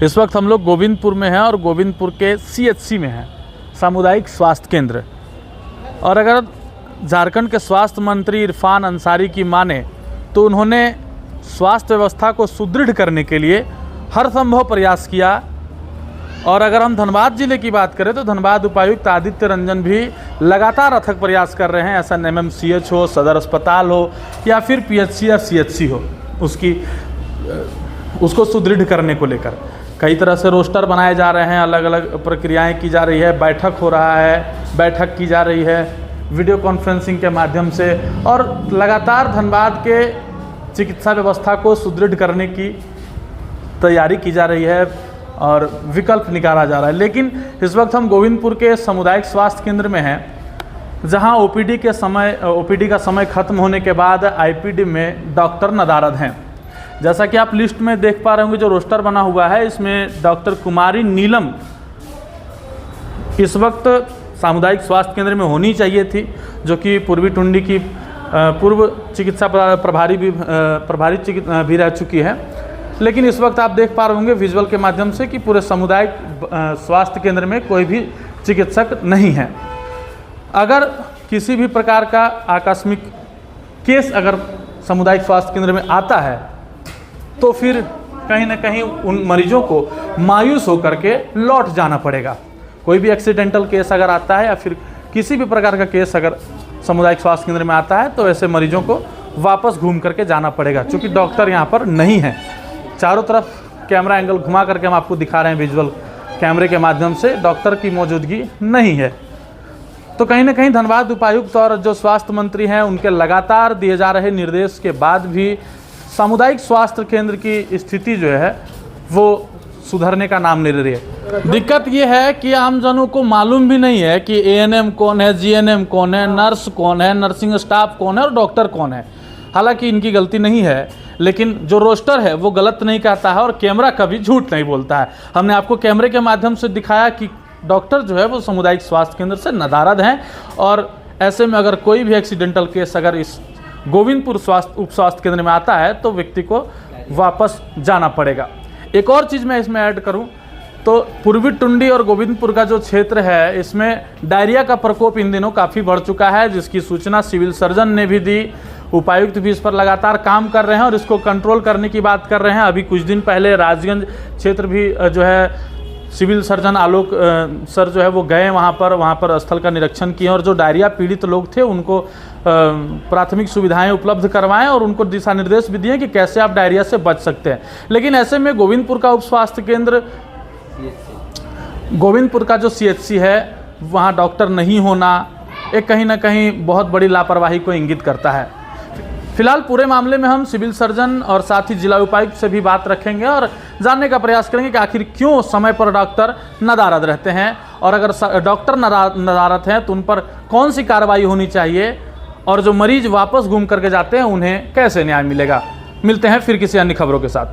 इस वक्त हम लोग गोविंदपुर में हैं और गोविंदपुर के CHC में हैं, सामुदायिक स्वास्थ्य केंद्र। और अगर झारखंड के स्वास्थ्य मंत्री इरफान अंसारी की माने तो उन्होंने स्वास्थ्य व्यवस्था को सुदृढ़ करने के लिए हर संभव प्रयास किया। और अगर हम धनबाद जिले की बात करें तो धनबाद उपायुक्त आदित्य रंजन भी लगातार अथक प्रयास कर रहे हैं। SNMMCH हो, सदर अस्पताल हो या फिर PHC या CHC हो, उसको सुदृढ़ करने को लेकर कई तरह से रोस्टर बनाए जा रहे हैं, अलग अलग प्रक्रियाएं की जा रही है, बैठक हो रहा है, बैठक की जा रही है वीडियो कॉन्फ्रेंसिंग के माध्यम से, और लगातार धनबाद के चिकित्सा व्यवस्था को सुदृढ़ करने की तैयारी की जा रही है और विकल्प निकाला जा रहा है। लेकिन इस वक्त हम गोविंदपुर के सामुदायिक स्वास्थ्य केंद्र में हैं, जहां OPD का समय खत्म होने के बाद IPD में डॉक्टर नदारद हैं। जैसा कि आप लिस्ट में देख पा रहे होंगे, जो रोस्टर बना हुआ है इसमें डॉक्टर कुमारी नीलम इस वक्त सामुदायिक स्वास्थ्य केंद्र में होनी चाहिए थी, जो कि पूर्वी टुंडी की पूर्व चिकित्सा प्रभारी भी रह चुकी है। लेकिन इस वक्त आप देख पा रहे होंगे विजुअल के माध्यम से कि पूरे सामुदायिक स्वास्थ्य केंद्र में कोई भी चिकित्सक नहीं है। अगर किसी भी प्रकार का आकस्मिक केस अगर सामुदायिक स्वास्थ्य केंद्र में आता है तो फिर कहीं ना कहीं उन मरीजों को मायूस होकर के लौट जाना पड़ेगा। कोई भी एक्सीडेंटल केस अगर आता है या फिर किसी भी प्रकार का केस अगर सामुदायिक स्वास्थ्य केंद्र में आता है तो ऐसे मरीजों को वापस घूम करके जाना पड़ेगा, क्योंकि डॉक्टर यहाँ पर नहीं है। चारों तरफ कैमरा एंगल घुमा करके हम आपको दिखा रहे हैं विजुअल कैमरे के माध्यम से, डॉक्टर की मौजूदगी नहीं है। तो कहीं ना कहीं धनबाद उपायुक्त और जो स्वास्थ्य मंत्री हैं उनके लगातार दिए जा रहे निर्देश के बाद भी सामुदायिक स्वास्थ्य केंद्र की स्थिति जो है वो सुधरने का नाम नहीं ले रही है। दिक्कत ये है कि आमजनों को मालूम भी नहीं है कि ANM कौन है, GNM कौन है, नर्स कौन है, नर्सिंग स्टाफ कौन है और डॉक्टर कौन है। हालांकि इनकी गलती नहीं है, लेकिन जो रोस्टर है वो गलत नहीं कहता है और कैमरा कभी झूठ नहीं बोलता है। हमने आपको कैमरे के माध्यम से दिखाया कि डॉक्टर जो है वो सामुदायिक स्वास्थ्य केंद्र से नदारद हैं, और ऐसे में अगर कोई भी एक्सीडेंटल केस अगर इस गोविंदपुर उप स्वास्थ्य केंद्र में आता है तो व्यक्ति को वापस जाना पड़ेगा। एक और चीज़ मैं इसमें ऐड करूं तो पूर्वी टुंडी और गोविंदपुर का जो क्षेत्र है इसमें डायरिया का प्रकोप इन दिनों काफ़ी बढ़ चुका है, जिसकी सूचना सिविल सर्जन ने भी दी। उपायुक्त भी इस पर लगातार काम कर रहे हैं और इसको कंट्रोल करने की बात कर रहे हैं। अभी कुछ दिन पहले राजगंज क्षेत्र भी जो है सिविल सर्जन आलोक सर जो है वो गए वहाँ पर स्थल का निरीक्षण किए और जो डायरिया पीड़ित लोग थे उनको प्राथमिक सुविधाएं उपलब्ध करवाएं और उनको दिशा निर्देश भी दिए कि कैसे आप डायरिया से बच सकते हैं। लेकिन ऐसे में गोविंदपुर का उप स्वास्थ्य केंद्र, गोविंदपुर का जो CHC है वहाँ डॉक्टर नहीं होना एक कहीं ना कहीं बहुत बड़ी लापरवाही को इंगित करता है। फिलहाल पूरे मामले में हम सिविल सर्जन और साथ ही जिला उपायुक्त से भी बात रखेंगे और जानने का प्रयास करेंगे कि आखिर क्यों समय पर डॉक्टर नदारद रहते हैं, और अगर डॉक्टर नदारद हैं तो उन पर कौन सी कार्रवाई होनी चाहिए, और जो मरीज वापस घूम करके जाते हैं उन्हें कैसे न्याय मिलेगा। मिलते हैं फिर किसी अन्य खबरों के साथ।